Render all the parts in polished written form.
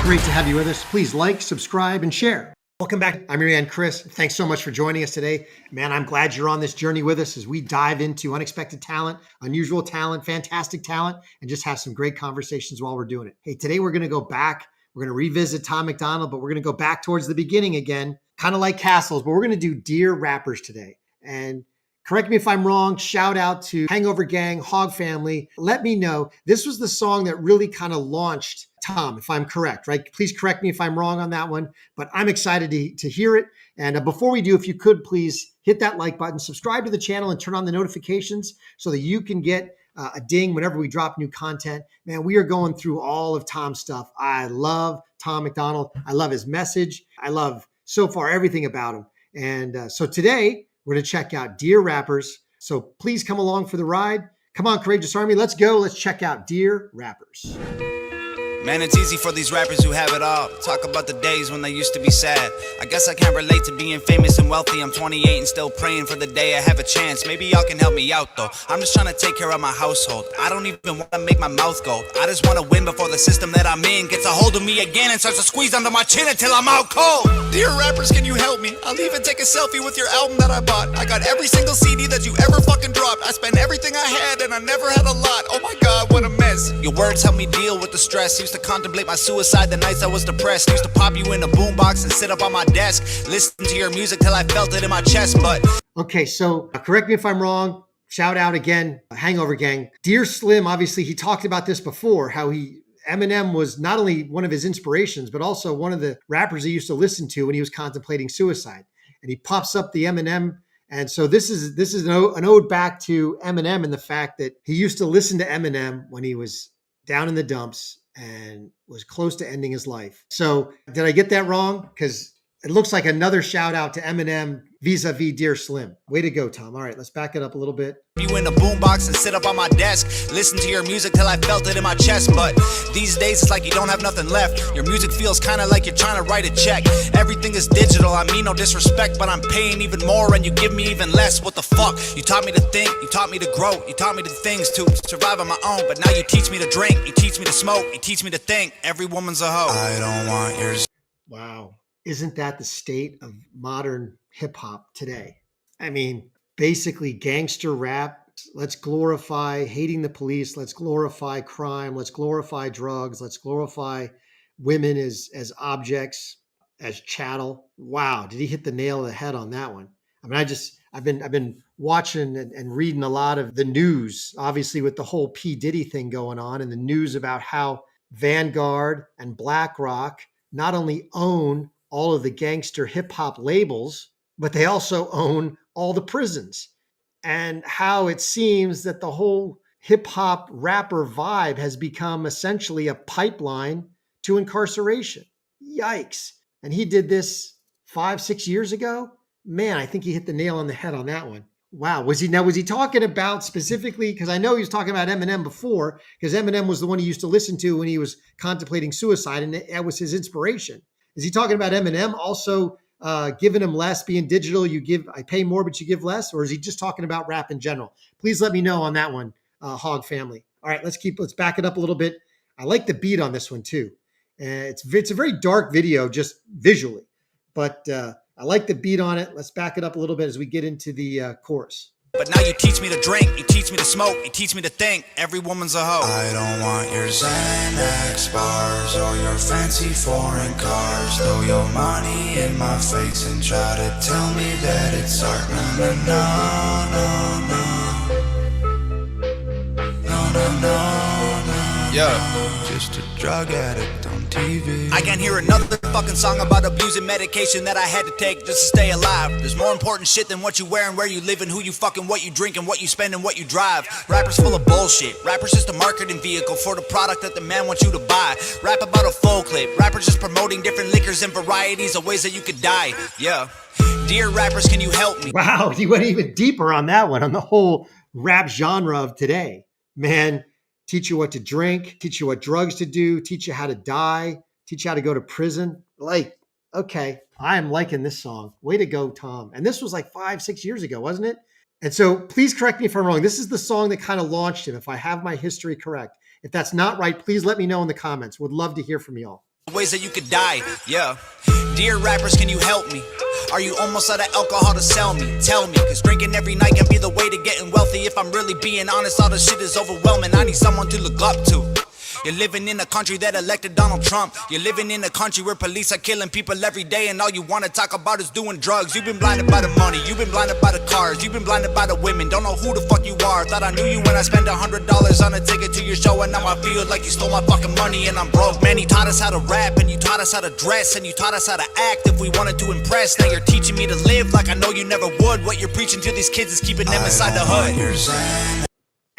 Great to have you with us. Please like, subscribe, and share. Welcome back. I'm your man, Chris. Thanks so much for joining us today. Man, I'm glad you're on this journey with us as we dive into unexpected talent, unusual talent, fantastic talent, and just have some great conversations while we're doing it. Hey, today we're going to go back. We're going to revisit Tom MacDonald, but we're going to go back towards the beginning again, kind of like Castles, but we're going to do Dear Rappers today. And correct me if I'm wrong. Shout out to Hangover Gang, Hog Family. Let me know. This was the song that really kind of launched Tom, if I'm correct, right? Please correct me if I'm wrong on that one, but I'm excited to hear it. And before we do, if you could please hit that like button, subscribe to the channel, and turn on the notifications so that you can get a ding whenever we drop new content. Man, we are going through all of Tom's stuff. I love Tom MacDonald. I love his message. I love so far everything about him. And so today we're going to check out Dear Rappers. So please come along for the ride. Come on, Courageous Army. Let's go. Let's check out Dear Rappers. Man, it's easy for these rappers who have it all. Talk about the days when they used to be sad. I guess I can't relate to being famous and wealthy. I'm 28 and still praying for the day I have a chance. Maybe y'all can help me out though. I'm just trying to take care of my household. I don't even want to make my mouth go. I just want to win before the system that I'm in gets a hold of me again and starts to squeeze under my chin until I'm out cold. Dear rappers, can you help me? I'll even take a selfie with your album that I bought. I got every single CD that you ever fucking dropped. I spent everything I had and I never had a lot. Oh my God, what a mess. Your words help me deal with the stress. Used to contemplate my suicide the nights I was depressed. Used to pop you in a boombox and sit up on my desk, listen to your music till I felt it in my chest. But okay, so correct me if I'm wrong. Shout out again, Hangover Gang. Dear Slim, obviously he talked about this before, how Eminem was not only one of his inspirations, but also one of the rappers he used to listen to when he was contemplating suicide. And he pops up the Eminem. And so this is an ode back to Eminem and the fact that he used to listen to Eminem when he was down in the dumps and was close to ending his life. So did I get that wrong? Because it looks like another shout out to Eminem vis-a-vis Dear Slim. Way to go, Tom. All right, let's back it up a little bit. You in a boombox and sit up on my desk, listen to your music till I felt it in my chest. But these days it's like you don't have nothing left. Your music feels kind of like you're trying to write a check. Everything is digital, I mean no disrespect, but I'm paying even more and you give me even less. What the fuck? You taught me to think, you taught me to grow, you taught me the things to survive on my own. But now you teach me to drink, you teach me to smoke, you teach me to think. Every woman's a hoe. I don't want yours. Wow. Isn't that the state of modern hip hop today? I mean, basically gangster rap. Let's glorify hating the police. Let's glorify crime. Let's glorify drugs. Let's glorify women as objects, as chattel. Wow. Did he hit the nail on the head on that one? I mean, I've been watching and reading a lot of the news, obviously with the whole P. Diddy thing going on, and the news about how Vanguard and BlackRock not only own all of the gangster hip hop labels, but they also own all the prisons, and how it seems that the whole hip hop rapper vibe has become essentially a pipeline to incarceration. Yikes. And he did this 5-6 years ago. Man, I think he hit the nail on the head on that one. Wow. Was he talking about specifically, because I know he was talking about Eminem before, because Eminem was the one he used to listen to when he was contemplating suicide, and that was his inspiration. Is he talking about Eminem also giving him less, being digital? I pay more, but you give less? Or is he just talking about rap in general? Please let me know on that one, Hog Family. All right, let's back it up a little bit. I like the beat on this one too. It's a very dark video just visually, but I like the beat on it. Let's back it up a little bit as we get into the chorus. But now you teach me to drink, you teach me to smoke, you teach me to think. Every woman's a hoe. I don't want your Xanax bars or your fancy foreign cars. Throw your money in my face and try to tell me that it's art. No. Yeah. Just a drug addict on TV. I can't hear another fucking song about abusing medication that I had to take just to stay alive. There's more important shit than what you wear and where you live and who you fucking, what you drink and what you spend and what you drive. Rappers full of bullshit. Rappers just a marketing vehicle for the product that the man wants you to buy. Rap about a full clip. Rappers just promoting different liquors and varieties of ways that you could die. Yeah. Dear rappers, can you help me? Wow, he went even deeper on that one, on the whole rap genre of today. Man, teach you what to drink, teach you what drugs to do, teach you how to die, teach you how to go to prison. Like, okay, I am liking this song. Way to go, Tom. And this was like 5-6 years ago, wasn't it? And so please correct me if I'm wrong. This is the song that kind of launched him, if I have my history correct. If that's not right, please let me know in the comments. Would love to hear from y'all. ways that you could die, yeah. Dear rappers, can you help me? Are you almost out of alcohol to sell me? Tell me, cause drinking every night can be the way to getting wealthy. If I'm really being honest, all the shit is overwhelming. I need someone to look up to. You're living in a country that elected Donald Trump. You're living in a country where police are killing people every day, and all you wanna talk about is doing drugs. You've been blinded by the money, you've been blinded by the cars, you've been blinded by the women. Don't know who the fuck you are. Thought I knew you when I spent $100 on a ticket to your show, and now I feel like you stole my fucking money and I'm broke. Man, you taught us how to rap, and you taught us how to dress, and you taught us how to act if we wanted to impress. Now you're teaching me to live like I know you never would. What you're preaching to these kids is keeping them inside the hood.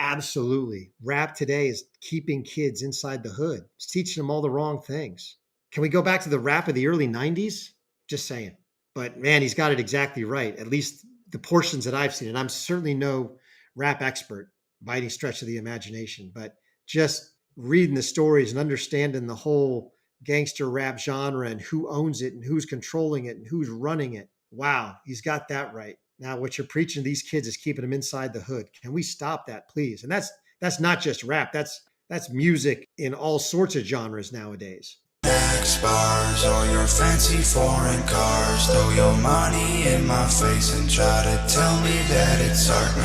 Absolutely. Rap today is keeping kids inside the hood. It's teaching them all the wrong things. Can we go back to the rap of the early 90s? Just saying. But man, he's got it exactly right. At least the portions that I've seen. And I'm certainly no rap expert by any stretch of the imagination, but just reading the stories and understanding the whole gangster rap genre and who owns it and who's controlling it and who's running it. Wow, he's got that right. Now, what you're preaching to these kids is keeping them inside the hood. Can we stop that, please? And that's not just rap. That's music in all sorts of genres nowadays. X bars or your fancy foreign cars, throw your money in my face and try to tell me that it's art.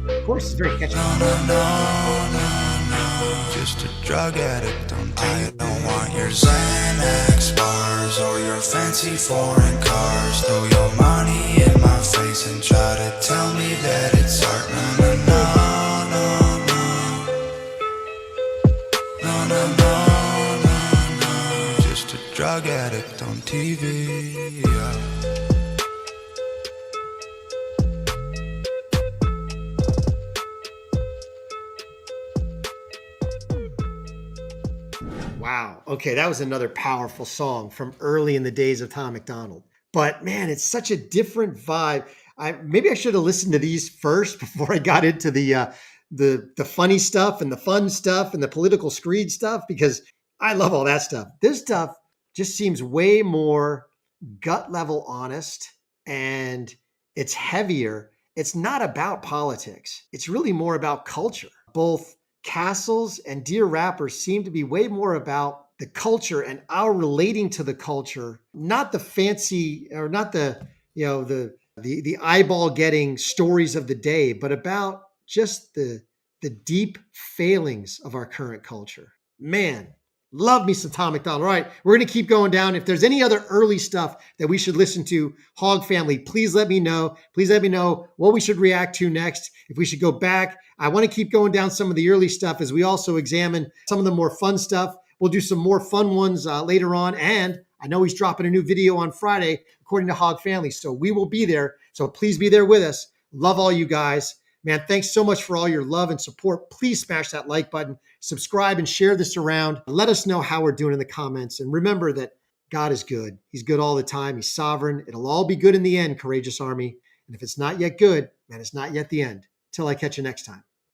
No. Of course, it's very catchy. No. Just a drug addict. I don't want your Xanax bars or your fancy foreign cars. Throw your money in my face and try to tell me that it's art. No. Just a drug addict on TV. Yeah. Wow. Okay, that was another powerful song from early in the days of Tom MacDonald. But man, it's such a different vibe. Maybe I should have listened to these first before I got into the funny stuff and the fun stuff and the political screed stuff, because I love all that stuff. This stuff just seems way more gut level honest, and it's heavier. It's not about politics. It's really more about culture. Both Castles and Dear Rappers seem to be way more about the culture and our relating to the culture, not the fancy or not the eyeball getting stories of the day, but about just the deep failings of our current culture. Man, love me some Tom MacDonald. All right, we're going to keep going down. If there's any other early stuff that we should listen to, Hog family, please let me know. Please let me know what we should react to next. If we should go back, I want to keep going down some of the early stuff as we also examine some of the more fun stuff. We'll do some more fun ones later on. And I know he's dropping a new video on Friday, according to Hog family. So we will be there. So please be there with us. Love all you guys. Man, thanks so much for all your love and support. Please smash that like button, subscribe, and share this around. Let us know how we're doing in the comments. And remember that God is good. He's good all the time. He's sovereign. It'll all be good in the end, courageous army. And if it's not yet good, man, it's not yet the end. Till I catch you next time.